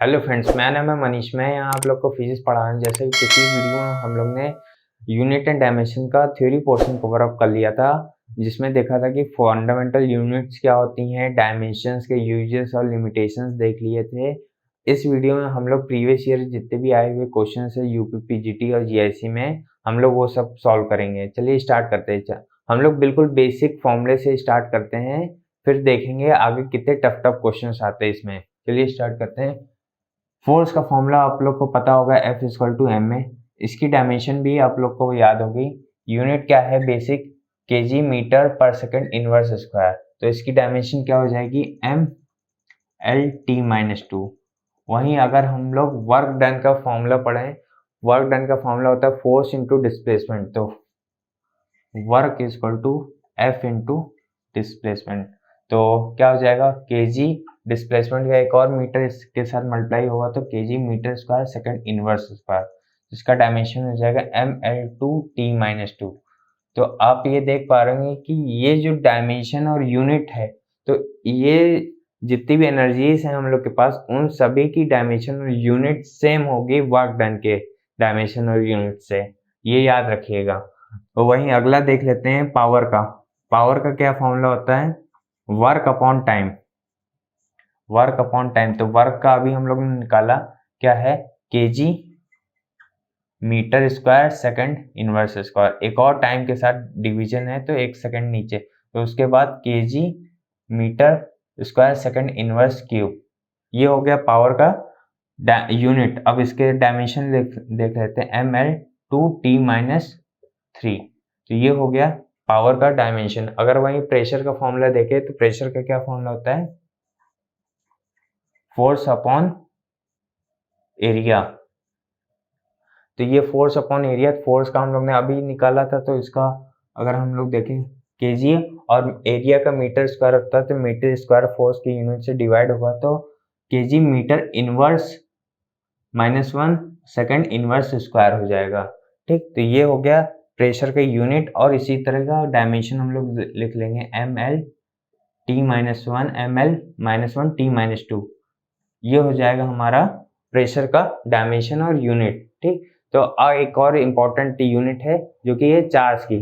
Hello friends, मैं नाम है मनीष। मैं यहाँ आप लोग को फिजिक्स पढ़ाने जैसे कि पिछली वीडियो में हम लोग ने यूनिट एंड डायमेंशन का थ्योरी पोर्शन कवर अप कर लिया था, जिसमें देखा था कि फंडामेंटल यूनिट्स क्या होती हैं, डायमेंशंस के यूजेस और लिमिटेशंस देख लिए थे। इस वीडियो में हम लोग प्रीवियस ईयर जितने भी आए हुए क्वेश्चन है यूपी पीजीटी और जीआईसी में हम लोग वो सब सॉल्व करेंगे। चलिए स्टार्ट करते हैं। हम लोग बिल्कुल बेसिक फॉर्मूले से स्टार्ट करते हैं, फिर देखेंगे आगे कितने टफ टफ क्वेश्चन आते हैं इसमें। चलिए स्टार्ट करते हैं। फोर्स का फॉर्मूला आप लोग को पता होगा, F इक्वल टू एम में। इसकी डायमेंशन भी आप लोग को याद होगी। यूनिट क्या है basic, KG metre per second inverse square. तो इसकी डायमेंशन क्या हो जाएगी, M L T minus two. वहीं अगर हम लोग वर्क डन का फॉर्मूला पढ़ें, वर्क डन का फॉर्मूला होता है फोर्स इंटू डिस्प्लेसमेंट। तो work is equal to F into displacement. तो क्या हो जाएगा, केजी डिस्प्लेसमेंट का एक और मीटर इसके साथ मल्टीप्लाई होगा तो KG metre square second inverse square. इसका डायमेंशन हो जाएगा M L two T minus two. तो आप ये देख पा रहे हैं कि ये जो डायमेंशन और यूनिट है, तो ये जितनी भी एनर्जीज हैं हम लोग के पास, उन सभी की डायमेंशन और यूनिट सेम होगी वर्क डन के डायमेंशन और यूनिट से। ये याद रखिएगा। तो वहीं अगला देख लेते हैं पावर का। पावर का क्या फॉर्मूला होता है, work upon time. Work upon time, तो वर्क का अभी हम लोग ने निकाला क्या है, KG metre square second inverse square. एक और टाइम के साथ डिवीजन है तो एक सेकंड नीचे, तो उसके बाद KG metre square second inverse cube. ये हो गया पावर का यूनिट। अब इसके डायमेंशन देख लेते हैं, M L two T minus three. तो ये हो गया पावर का डायमेंशन। अगर वहीं प्रेशर का फॉर्मूला देखें तो प्रेशर का क्या फॉर्मूला होता है, फोर्स अपॉन एरिया। तो ये फोर्स अपॉन एरिया, फोर्स का हम लोग ने अभी निकाला था, तो इसका अगर हम लोग देखें केजी और एरिया का मीटर स्क्वायर होता है, तो मीटर स्क्वायर फोर्स की यूनिट से डिवाइड होगा तो KG metre inverse minus one second inverse square हो जाएगा। ठीक, तो ये हो गया प्रेशर का यूनिट। और इसी तरह का डायमेंशन हम लोग लिख लेंगे, M L T minus one M L minus one T minus two. ये हो जाएगा हमारा प्रेशर का डायमेंशन और यूनिट। ठीक, तो एक और इम्पोर्टेंट यूनिट है जो कि है चार्ज की।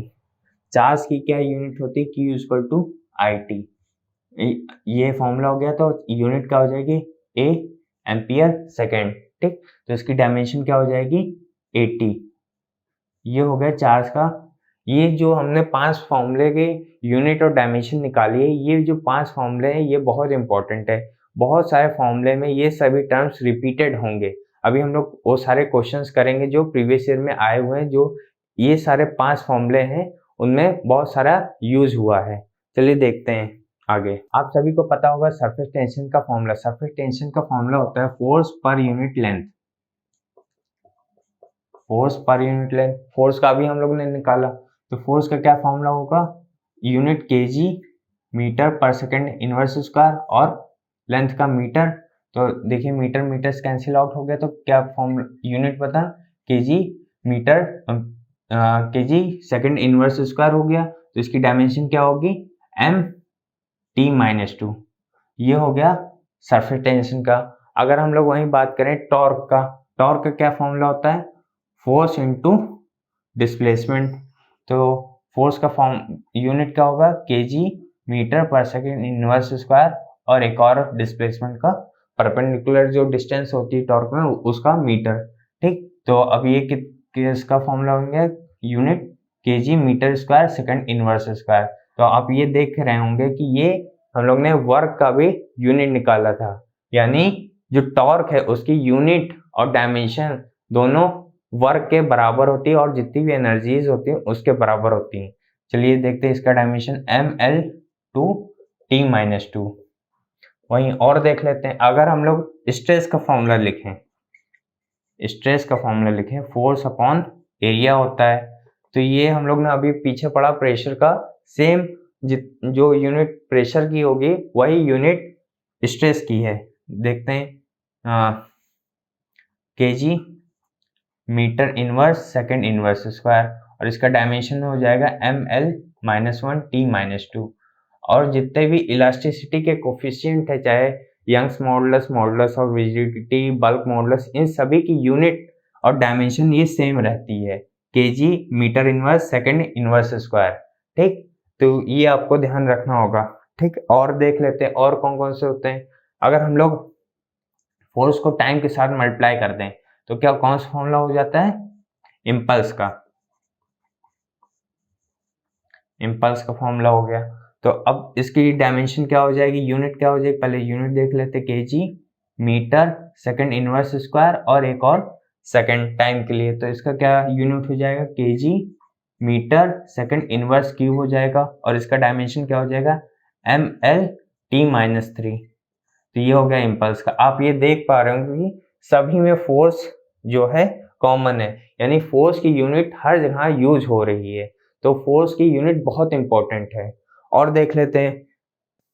चार्ज की क्या यूनिट होती है, Q equal to I T. ये फॉर्मूला हो गया, तो यूनिट क्या हो जाएगी, ए एम्पियर सेकेंड। ठीक, तो इसकी डायमेंशन क्या हो जाएगी, 80। ये हो गया चार्ज का। ये जो हमने 5 फॉर्मूले के यूनिट और डायमेंशन निकाली है, ये जो 5 फॉर्मूले हैं ये बहुत इंपॉर्टेंट है। बहुत सारे फॉर्मूले में ये सभी टर्म्स रिपीटेड होंगे। अभी हम लोग वो सारे क्वेश्चंस करेंगे जो प्रीवियस ईयर में आए हुए हैं, जो ये सारे 5 फॉर्मूले हैं उनमें बहुत सारा यूज हुआ है। चलिए देखते हैं आगे। आप सभी को पता होगा सरफेस टेंशन का फॉर्मूला। सरफेस टेंशन का फॉर्मूला होता है force per unit length. Force per unit length, force का भी हम लोग ने निकाला, तो फोर्स का क्या फॉर्मूला होगा, unit KG metre per second inverse square और लेंथ का मीटर। तो देखिए मीटर मीटर कैंसिल आउट हो गया, तो क्या फॉर्मूला यूनिट पता, KG metre KG second inverse square हो गया। तो इसकी डायमेंशन क्या होगी, एम टी माइनस टू। ये हो गया सरफेस टेंशन का। अगर हम लोग वहीं बात करें टॉर्क का, टॉर्क का क्या फॉर्मूला होता है, फोर्स इंटू डिस्प्लेसमेंट। तो फोर्स का फॉर्म यूनिट क्या होगा, KG metre per second inverse square और एक और डिस्प्लेसमेंट का परपेंडिकुलर जो डिस्टेंस होती है टॉर्क में उसका मीटर। ठीक, तो अब ये किसका फॉर्मूला होंगे, unit KG metre square second inverse square. तो आप ये देख रहे होंगे कि ये हम लोग ने वर्क का भी यूनिट निकाला था, यानी जो टॉर्क है उसकी यूनिट और डायमेंशन दोनों वर्क के बराबर होती है और जितनी भी एनर्जीज होती है उसके बराबर होती है। चलिए देखते हैं इसका dimension, M L two T minus two. वहीं और देख लेते हैं, अगर हम लोग स्ट्रेस का फॉर्मूला लिखें, स्ट्रेस का फॉर्मूला लिखें, फोर्स अपॉन एरिया होता है। तो ये हम लोग ने अभी पीछे पढ़ा प्रेशर का, सेम जो यूनिट प्रेशर की होगी वही यूनिट स्ट्रेस की है। देखते हैं, KG metre inverse second inverse square, और इसका डायमेंशन हो जाएगा M L minus one T minus two. और जितने भी इलास्टिसिटी के कोफिशिएंट है, चाहे Young's modulus, modulus of rigidity, bulk modulus, इन सभी की यूनिट और डायमेंशन ये सेम रहती है, KG metre inverse second inverse square. ठीक, तो ये आपको ध्यान रखना होगा। ठीक, और देख लेते हैं और कौन कौन से होते हैं। अगर हम लोग फोर्स को टाइम के साथ मल्टीप्लाई कर दें तो क्या कौन सा फॉर्मूला हो जाता है, इम्पल्स का, इम्पल्स का फॉर्मूला हो गया। तो अब इसकी डायमेंशन क्या हो जाएगी, यूनिट क्या हो जाएगी, पहले यूनिट देख लेते हैं, KG metre second inverse square, और एक और सेकंड टाइम के लिए, तो इसका क्या यूनिट हो जाएगा, KG metre second inverse cube हो जाएगा, और इसका डायमेंशन क्या हो जाएगा, ml/t-3। तो ये हो गया इम्पल्स का। आप ये देख पा रहे हो कि सभी में फोर्स जो है कॉमन है, यानी फोर्स की यूनिट हर जगह यूज हो रही है, तो फोर्स की यूनिट बहुत इंपॉर्टेंट है। और देख लेते हैं,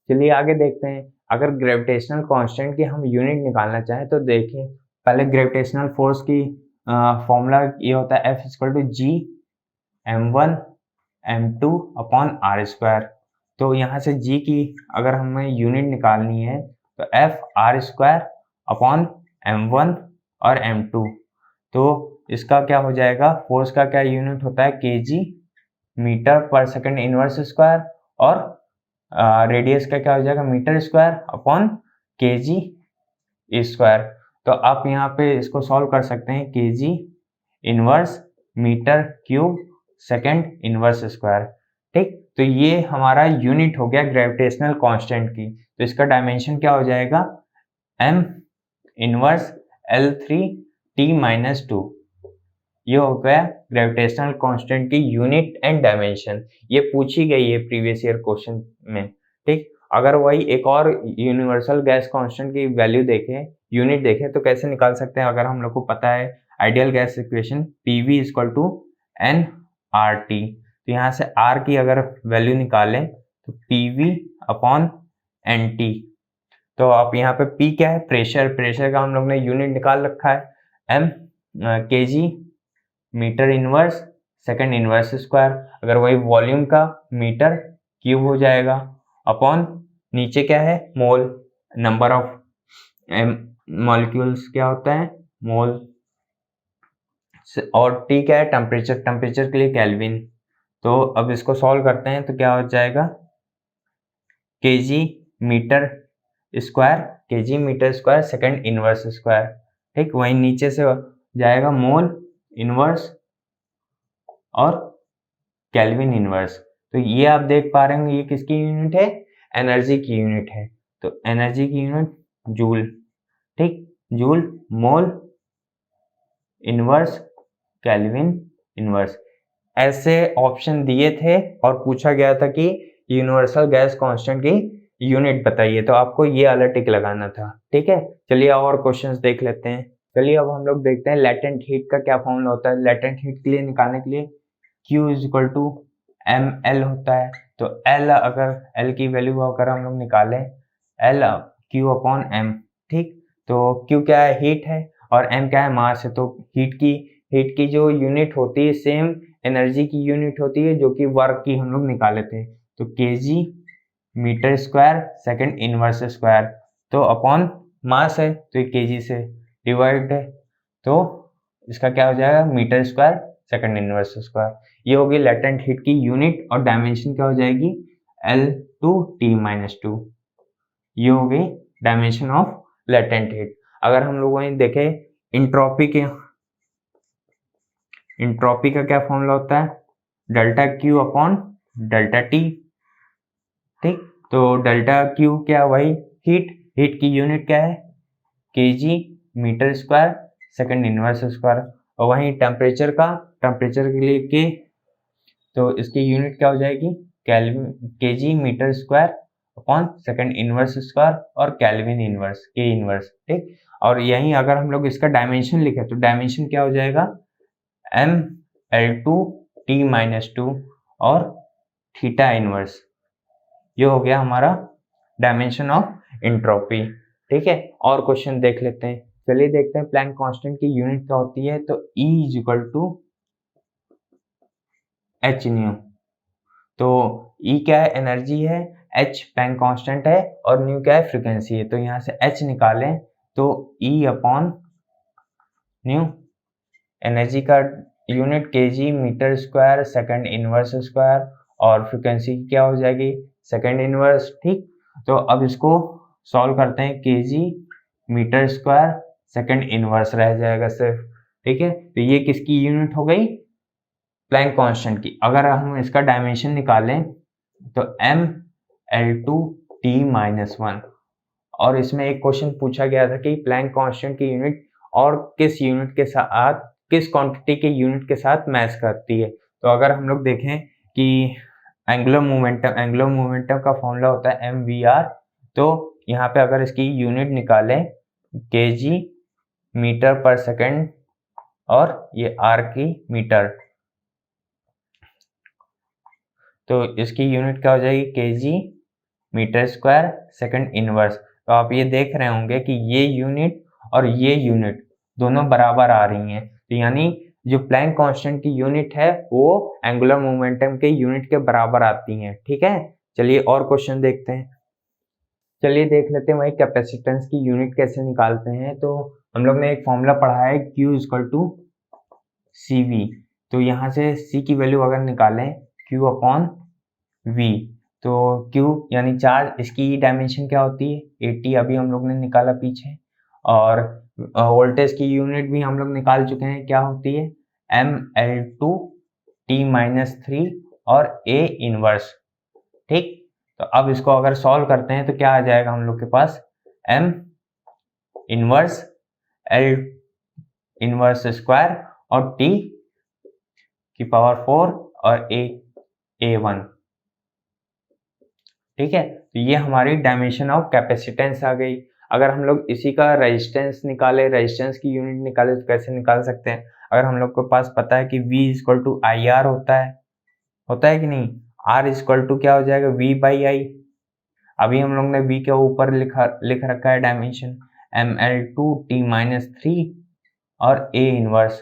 चलिए आगे देखते हैं। अगर ग्रेविटेशनल कांस्टेंट की हम यूनिट निकालना चाहें तो देखिए, पहले ग्रेविटेशनल फोर्स की फॉर्मूला ये होता है F=G m1 m2 upon R square. तो यहाँ से G की अगर हमें यूनिट निकालनी है तो F are square upon m1 और m2। तो इसका क्या हो जाएगा, फोर्स का क्या यूनिट होता है, KG metre per second inverse square, और रेडियस का क्या हो जाएगा, metre square upon KG square. तो आप यहाँ पे इसको सॉल्व कर सकते हैं, KG inverse metre cube second inverse square. ठीक, तो ये हमारा यूनिट हो गया ग्रेविटेशनल कांस्टेंट की। तो इसका डायमेंशन क्या हो जाएगा, m इनवर्स L3t-2। ये हो गया ग्रेविटेशनल कांस्टेंट की यूनिट एंड डायमेंशन। ये पूछी गई है प्रीवियस ईयर क्वेश्चन में। ठीक, अगर वही एक और यूनिवर्सल गैस कांस्टेंट की वैल्यू देखें, यूनिट देखें, तो कैसे निकाल सकते हैं, अगर हम लोग को पता है आइडियल गैस इक्वेशन PV=nRT। तो यहाँ से R की अगर वैल्यू निकालें तो PV/NT। तो आप यहाँ पे P क्या है, प्रेशर, प्रेशर का हम लोग ने यूनिट निकाल रखा है, M KG metre inverse second inverse square. अगर वही वॉल्यूम का, मीटर क्यूब हो जाएगा, अपॉन नीचे क्या है, मोल, नंबर ऑफ मॉलिक्यूल्स क्या होता है, मोल, और टी क्या है, टेम्परेचर, टेम्परेचर के लिए केल्विन। तो अब इसको सॉल्व करते हैं तो क्या हो जाएगा, KG metre square, KG metre square second inverse square. ठीक, वहीं नीचे से जाएगा मोल इनवर्स और केल्विन इनवर्स। तो ये आप देख पा रहे होंगे ये किसकी यूनिट है, एनर्जी की यूनिट है। तो एनर्जी की यूनिट जूल। ठीक, joule, mole inverse, kelvin inverse. ऐसे ऑप्शन दिए थे और पूछा गया था कि यूनिवर्सल गैस कांस्टेंट की यूनिट बताइए, तो आपको ये वाला टिक लगाना था। ठीक है, चलिए और क्वेश्चंस देख लेते हैं। चलिए अब हम लोग देखते हैं लेटेंट हीट का क्या फॉर्मूला होता है। लेटेंट हीट के लिए निकालने के लिए Q=ml होता है। तो L, अगर L की वैल्यू अगर हम लोग निकालें, L Q/m। ठीक, तो Q क्या है, हीट है, और m क्या है, मास है। तो हीट की जो यूनिट होती है सेम एनर्जी की यूनिट होती है, जो कि वर्क की हम लोग निकाले थे। तो KG metre square second inverse square, तो अपॉन मास है तो ये केजी से डिवाइड है, तो इसका क्या हो जाएगा, metre square second inverse square. ये होगी लेटेंट हीट की यूनिट, और डायमेंशन क्या हो जाएगी, L2t-2। ये हो गई डायमेंशन ऑफ लेटेंट हीट। अगर हम लोग वहीं देखें इंट्रोपी का क्या फॉर्मूला होता है, delta Q upon delta T. ठीक, तो डेल्टा क्यू क्या, वही हीट की यूनिट क्या है, KG metre square second inverse square. और वहीं टेम्परेचर के लिए के, तो इसकी यूनिट क्या हो जाएगी, kelvin, KG metre square upon second inverse square, और केल्विन इनवर्स, के इनवर्स। ठीक, और यहीं अगर हम लोग इसका डायमेंशन लिखे तो डायमेंशन क्या हो जाएगा, mL2t-2 और थीटा इनवर्स। ये हो गया हमारा डायमेंशन ऑफ एंट्रोपी। ठीक है, और क्वेश्चन देख लेते हैं। चलिए देखते हैं प्लैंक कांस्टेंट की यूनिट क्या होती है। तो E=h न्यू। तो E क्या है, एनर्जी है, एच प्लैंक कांस्टेंट है और न्यू क्या है, फ्रीक्वेंसी है। तो यहाँ से एच निकालें तो ई अपॉन न्यू, एनर्जी का unit KG metre square second inverse square, और फ्रीक्वेंसी क्या हो जाएगी, सेकंड इनवर्स। ठीक, तो अब इसको सॉल्व करते हैं, KG metre square second inverse रह जाएगा सिर्फ। ठीक है, तो ये किसकी यूनिट हो गई, प्लैंक कांस्टेंट की। अगर हम इसका डायमेंशन निकालें तो m L2 T-1, और इसमें एक क्वेश्चन पूछा गया था कि प्लैंक कांस्टेंट की यूनिट और किस यूनिट के साथ, किस क्वांटिटी के यूनिट के साथ मैच करती है। तो अगर हम लोग देखें कि एंगुलर मोमेंटम का फॉर्मूला होता है mvr, तो यहाँ पे अगर इसकी यूनिट निकालें kg मीटर पर सेकंड और ये r की मीटर, तो इसकी यूनिट क्या हो जाएगी, KG metre square second inverse. तो आप ये देख रहे होंगे कि ये यूनिट और ये यूनिट दोनों बराबर आ रही हैं, तो यानी जो प्लैंक कांस्टेंट की यूनिट है वो एंगुलर मोमेंटम के यूनिट के बराबर आती हैं। ठीक है, चलिए और क्वेश्चन देखते हैं। चलिए देख लेते हैं वही कैपेसिटेंस की यूनिट कैसे निकालते हैं। तो हम लोग ने एक फॉर्मूला पढ़ा है Q इक्वल टू CV। तो यहाँ से C की वैल्यू अगर निकालें Q अपॉन V, तो Q यानी चार्ज, इसकी डायमेंशन क्या होती है 80, अभी हम लोग ने निकाला पीछे। और वोल्टेज की यूनिट भी हम लोग निकाल चुके हैं, क्या होती है mL2 T-3 और A इनवर्स। ठीक, तो अब इसको अगर सॉल्व करते हैं तो क्या आ जाएगा हम लोग के पास, m inverse L inverse square और T की पावर 4 और A1। ठीक है, तो ये हमारी डायमेंशन ऑफ कैपेसिटेंस आ गई। अगर हम लोग इसी का रेजिस्टेंस निकाले, रेजिस्टेंस की यूनिट निकाले, तो कैसे निकाल सकते हैं। अगर हम लोग के पास पता है कि V equal to I R होता है कि नहीं, R इक्वल टू क्या हो जाएगा, V बाई आई। अभी हम लोग ने V के ऊपर लिख रखा है डायमेंशन mL2 T-3 और A इनवर्स।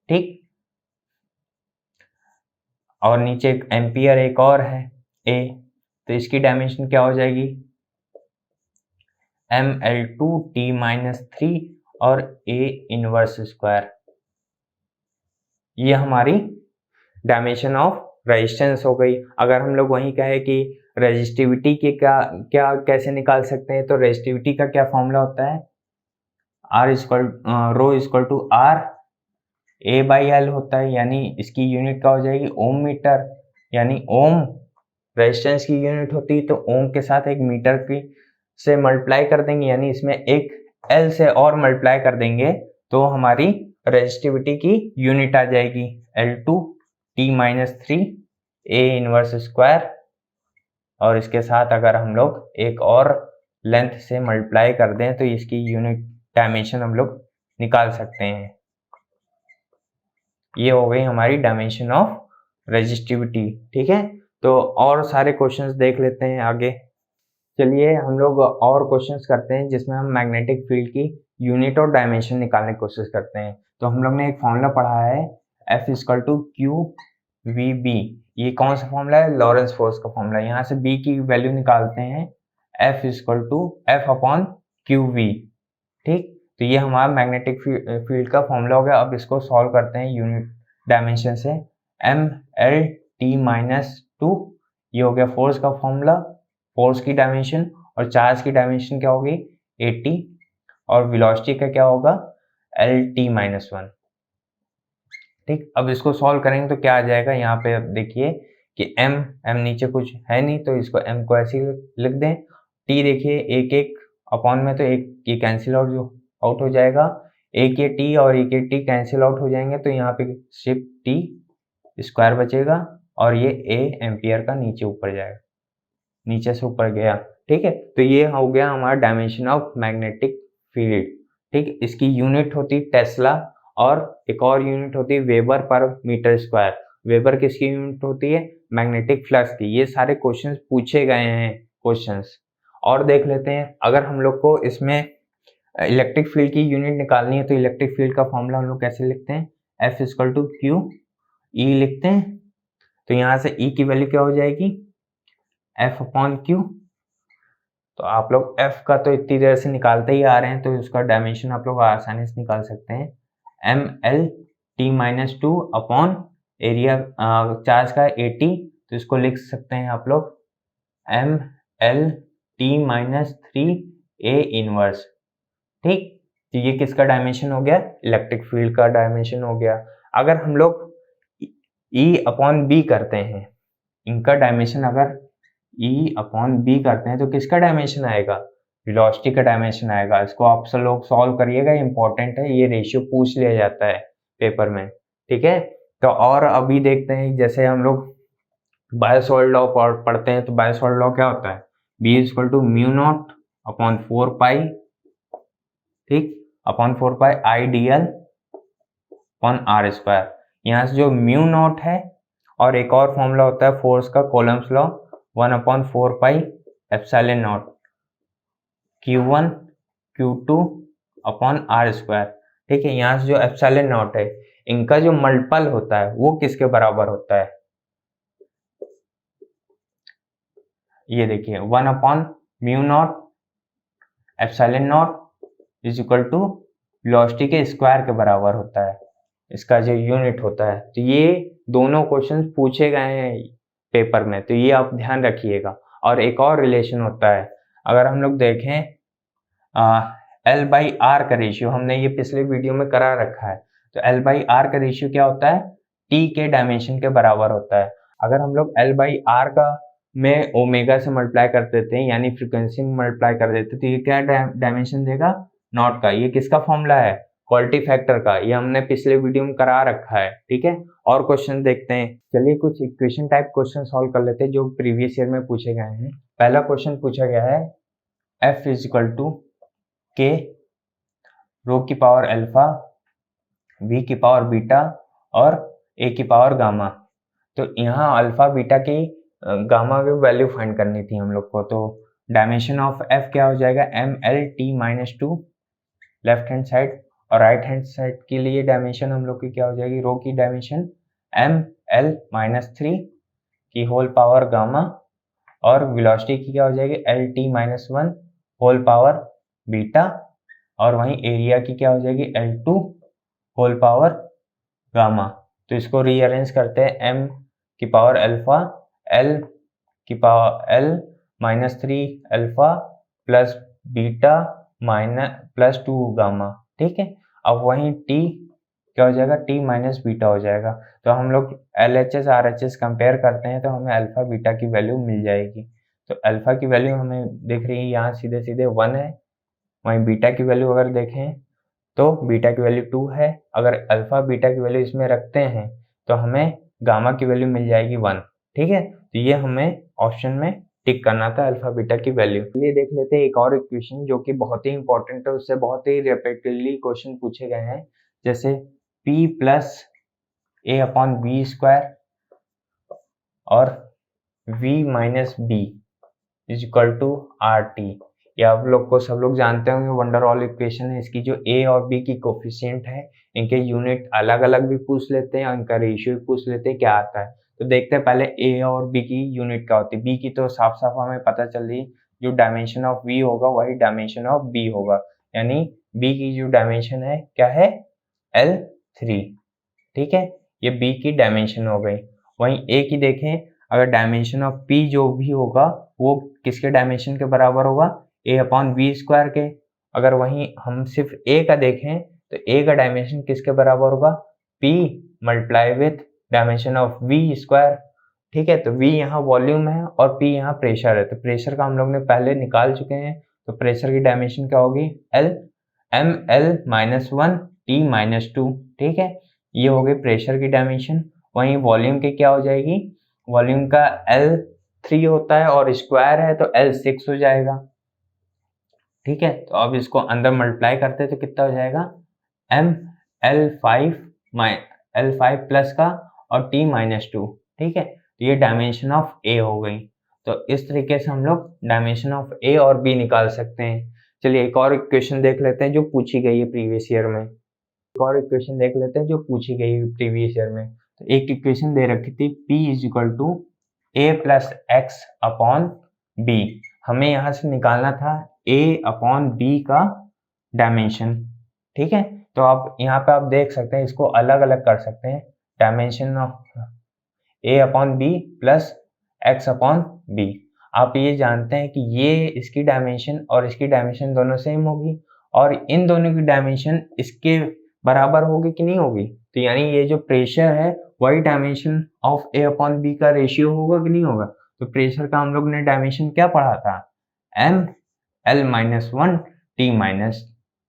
ठीक, और नीचे एक एम्पियर एक और है A, तो इसकी डायमेंशन क्या हो जाएगी mL2 T-3 और A इनवर्स स्क्वायर। ये हमारी डायमेंशन ऑफ रेजिस्टेंस हो गई। अगर हम लोग वहीं कहे कि रेजिस्टिविटी के क्या कैसे निकाल सकते हैं, तो रेजिस्टिविटी का क्या फॉर्मूला होता है, rho equal to R A by L होता है, यानी इसकी यूनिट क्या हो जाएगी ओम मीटर, यानी ओम रेजिस्टेंस की यूनिट होती है, तो ओम के साथ एक मीटर की से मल्टीप्लाई कर देंगे, यानी इसमें एक L से और मल्टीप्लाई कर देंगे तो हमारी रेजिस्टिविटी की यूनिट आ जाएगी L2 T-3 A inverse square, और इसके साथ अगर हम लोग एक और लेंथ से मल्टीप्लाई कर दें तो इसकी यूनिट डायमेंशन हम लोग निकाल सकते हैं। ये हो गई हमारी डायमेंशन ऑफ रेजिस्टिविटी। ठीक है, तो और सारे क्वेश्चंस देख लेते हैं आगे। चलिए हम लोग और क्वेश्चंस करते हैं जिसमें हम मैग्नेटिक फील्ड की यूनिट और डायमेंशन निकालने की कोशिश करते हैं। तो हम लोग ने एक फॉर्मूला पढ़ा है F equal to Q V B. ये कौन सा फॉर्मूला है, लॉरेंस फोर्स का फॉर्मूला। यहाँ से B की वैल्यू निकालते हैं F equal to F upon Q V. ठीक, तो ये हमारा मैग्नेटिक फील्ड का फॉर्मूला हो गया। अब इसको सॉल्व करते हैं यूनिट डायमेंशन से, mL-T-2, ये हो गया फोर्स का फॉर्मूला, फोर्स की डायमेंशन, और चार्ज की डायमेंशन क्या होगी 80, और वेलोसिटी का क्या होगा L-T-1। ठीक, अब इसको सॉल्व करेंगे तो क्या आ जाएगा, यहाँ पे अब देखिए कि m नीचे कुछ है नहीं तो इसको m को ऐसे लिख दें। t देखिए एक एक अपॉन में, तो एक ये कैंसिल आउट हो जाएगा, एक ये t और एक ये t कैंसिल आउट हो जाएंगे, तो यहाँ पे सिर्फ t स्क्वायर बचेगा, और ये a एम्पियर का नीचे ऊपर जाएगा, नीचे से ऊपर गया। ठीक है, तो ये हो गया हमारा डायमेंशन ऑफ मैग्नेटिक फील्ड। ठीक, इसकी यूनिट होती टेस्ला, और एक और यूनिट होती है वेबर पर मीटर स्क्वायर। वेबर किसकी यूनिट होती है, मैग्नेटिक फ्लक्स की। ये सारे क्वेश्चंस पूछे गए हैं क्वेश्चंस। और देख लेते हैं, अगर हम लोग को इसमें इलेक्ट्रिक फील्ड की यूनिट निकालनी है तो इलेक्ट्रिक फील्ड का फॉर्मूला हम लोग कैसे लिखते हैं, F equal to Q E लिखते हैं। तो यहाँ से E की वैल्यू क्या हो जाएगी एफ अपॉन क्यू। तो आप लोग एफ का तो इतनी देर से निकालते ही आ रहे हैं, तो उसका डायमेंशन आप लोग आसानी से निकाल सकते हैं। M L T minus two upon area charge का 80, तो इसको लिख सकते हैं आप लोग M L T minus three A inverse. ठीक, तो ये किसका डायमेंशन हो गया? इलेक्ट्रिक फील्ड का डायमेंशन हो गया। अगर हम लोग ई अपॉन बी करते हैं, इनका डायमेंशन अगर ई अपॉन बी करते हैं तो किसका डायमेंशन आएगा? वेलोसिटी का डायमेंशन आएगा। इसको आप सब लोग सॉल्व करिएगा, इंपॉर्टेंट है, ये रेशियो पूछ लिया जाता है पेपर में। ठीक है, तो और अभी देखते हैं, जैसे हम लोग बायो-सॉवर्ट लॉ पढ़ते हैं, तो बायो-सॉवर्ट लॉ क्या होता है? B is equal to mu naught upon 4 pi, ठीक, upon 4 pi I D L upon R square. यहाँ से जो म्यू नॉट है, और एक और फॉर्मूला होता है फोर्स का, Coulomb's law, 1/4 pi epsilon naught Q1 Q2 upon R square. ठीक है, यहाँ से जो एप्सिलॉन नॉट है, इनका जो मल्टीपल होता है वो किसके बराबर होता है? ये देखिए 1/म्यू naught epsilon naught is equal to velocity के स्क्वायर के बराबर होता है, इसका जो यूनिट होता है। तो ये दोनों क्वेश्चन पूछे गए हैं पेपर में, तो ये आप ध्यान रखिएगा। और एक और रिलेशन होता है, अगर हम लोग देखें L बाई आर का रेशियो, हमने ये पिछले वीडियो में करा रखा है। तो L बाई आर का रेशियो क्या होता है? T के डायमेंशन के बराबर होता है। अगर हम लोग L बाई आर का में ओमेगा से मल्टीप्लाई कर देते हैं, यानी फ्रीक्वेंसी में मल्टीप्लाई कर देते हैं, तो ये क्या डायमेंशन देगा? नॉट का। ये किसका फॉर्मूला है? क्वालिटी फैक्टर का। ये हमने पिछले वीडियो में करा रखा है। ठीक है, और क्वेश्चन देखते हैं। चलिए कुछ इक्वेशन टाइप क्वेश्चन सॉल्व कर लेते हैं जो प्रीवियस ईयर में पूछे गए हैं। पहला क्वेश्चन पूछा गया है F इज इक्वल टू के रो की पावर अल्फा, वी की पावर बीटा और ए की पावर गामा। तो यहाँ अल्फा बीटा की गामा की वैल्यू फाइंड करनी थी हम लोग को। तो डायमेंशन ऑफ एफ क्या हो जाएगा? M L T minus two left hand side, और राइट हैंड साइड के लिए डायमेंशन हम लोग की क्या हो जाएगी? रो की dimension M L minus three की होल पावर गामा, और वेलोसिटी की क्या हो जाएगी? L T minus one whole power beta, और वहीं एरिया की क्या हो जाएगी? L2 whole power gamma. तो इसको रीअरेंज करते हैं, m की पावर अल्फा, l की power l minus three alpha plus beta minus plus two gamma. ठीक है, अब वहीं t क्या हो जाएगा? t माइनस बीटा हो जाएगा। तो हम लोग LHS RHS कंपेयर करते हैं, तो हमें अल्फा बीटा की वैल्यू मिल जाएगी। तो अल्फा की वैल्यू हमें दिख रही है यहाँ सीधे सीधे 1 है, वहीं बीटा की वैल्यू अगर देखें तो बीटा की वैल्यू 2 है। अगर अल्फा बीटा की वैल्यू इसमें रखते हैं तो हमें गामा की वैल्यू मिल जाएगी 1। ठीक है, तो ये हमें ऑप्शन में टिक करना था, अल्फा बीटा की वैल्यू। चलिए देख लेते हैं एक और इक्वेशन जो कि बहुत ही इंपॉर्टेंट है, उससे बहुत ही रिपीटेडली क्वेश्चन पूछे गए हैं। जैसे P plus A upon B square और V minus B is equal to R T. ये आप लोग को सब लोग जानते होंगे, वंडर वॉल इक्वेशन है। इसकी जो ए और बी की कोफिशिएंट है, इनके यूनिट अलग अलग भी पूछ लेते हैं और इनका रेशियो भी पूछ लेते हैं क्या आता है। तो देखते हैं पहले ए और बी की यूनिट क्या होती है। बी की तो साफ साफ हमें पता चल रही, जो डायमेंशन ऑफ वी होगा वही डायमेंशन ऑफ बी होगा, यानी बी की जो डायमेंशन है क्या है? L3। ठीक है, ये बी की डायमेंशन हो गई। वहीं ए की देखें, अगर डायमेंशन ऑफ पी जो भी होगा वो किसके डायमेंशन के बराबर होगा? ए अपॉन वी स्क्वायर के। अगर वहीं हम सिर्फ ए का देखें तो ए का डायमेंशन किसके बराबर होगा? P multiply with dimension of V square. ठीक है, तो वी यहाँ वॉल्यूम है और पी यहाँ प्रेशर है। तो प्रेशर का हम लोग ने पहले निकाल चुके हैं, तो प्रेशर की डायमेंशन क्या होगी? L M L minus one T minus two. ठीक है, ये हो गई प्रेशर की डायमेंशन। वहीं वॉल्यूम की क्या हो जाएगी? वॉल्यूम का L3 होता है और स्क्वायर है तो L6 हो जाएगा। ठीक है, तो अब इसको अंदर मल्टीप्लाई करते हैं तो कितना हो जाएगा? एम L5 प्लस का और T माइनस टू। ठीक है, तो ये डायमेंशन ऑफ ए हो गई। तो इस तरीके से हम लोग डायमेंशन ऑफ ए और बी निकाल सकते हैं। चलिए एक और इक्वेशन देख लेते हैं जो पूछी गई है प्रीवियस ईयर में। एक और इक्वेशन देख लेते हैं जो पूछी गई है प्रीवियस ईयर में। तो एक इक्वेशन दे रखी थी P is equal to a plus X upon B, हमें यहाँ से निकालना था a अपॉन बी का डायमेंशन। ठीक है, तो आप यहाँ पे आप देख सकते हैं, इसको अलग अलग कर सकते हैं, dimension of a upon B plus X upon B. आप ये जानते हैं कि ये इसकी डायमेंशन और इसकी डायमेंशन दोनों सेम होगी, और इन दोनों की डायमेंशन इसके बराबर होगी कि नहीं होगी, तो यानी ये जो प्रेशर है वही dimension of A upon B का रेशियो होगा कि नहीं होगा। तो प्रेशर का हम लोग ने डायमेंशन क्या पढ़ा था, M L minus one T minus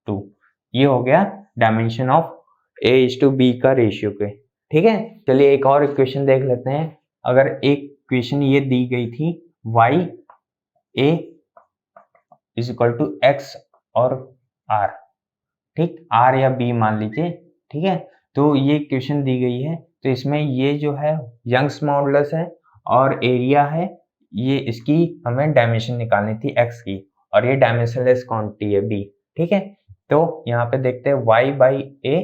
two, ये हो गया dimension of A is to B का रेशियो के। ठीक है, चलिए एक और इक्वेशन देख लेते हैं। अगर एक इक्वेशन ये दी गई थी y a is equal to X और r, ठीक, r या b मान लीजिए। ठीक है, तो ये इक्वेशन दी गई है, तो इसमें ये जो है यंग्स मॉडुलस है और एरिया है, ये इसकी हमें डायमेंशन निकालनी थी x की, और ये डायमेंशनलेस क्वांटिटी है b। ठीक है, तो यहाँ पे देखते हैं y by a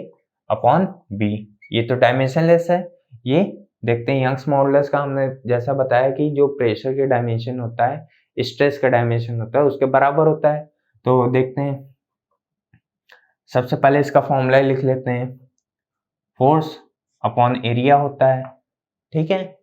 upon b, ये तो डायमेंशनलेस है। ये देखते हैं यंग्स मॉडुलस का, हमने जैसा बताया कि जो प्रेशर के डायमेंशन होता है, स्ट्रेस का डायमेंशन होता है, उसके बराबर होता है। तो देखते हैं, सबसे पहले इसका फॉर्मूला लिख लेते हैं, फोर्स अपॉन एरिया होता है। ठीक है,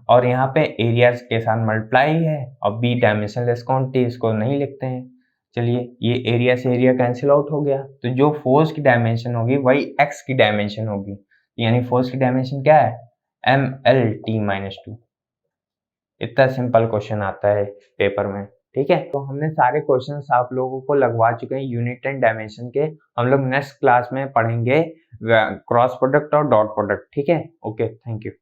और यहाँ पे एरिया के साथ मल्टीप्लाई है, और बी डायमेंशनलेस क्वांटिटी, इसको नहीं लिखते हैं। चलिए, ये एरिया से एरिया कैंसिल आउट हो गया, तो जो फोर्स की डायमेंशन होगी वही एक्स की डायमेंशन होगी, यानी फोर्स की डायमेंशन क्या है, M L T minus two. इतना सिंपल क्वेश्चन आता है पेपर में। ठीक है, तो हमने सारे क्वेश्चंस आप लोगों को लगवा चुके हैं यूनिट एंड डायमेंशन के। हम लोग नेक्स्ट क्लास में पढ़ेंगे क्रॉस प्रोडक्ट और डॉट प्रोडक्ट। ठीक है, ओके, थैंक यू।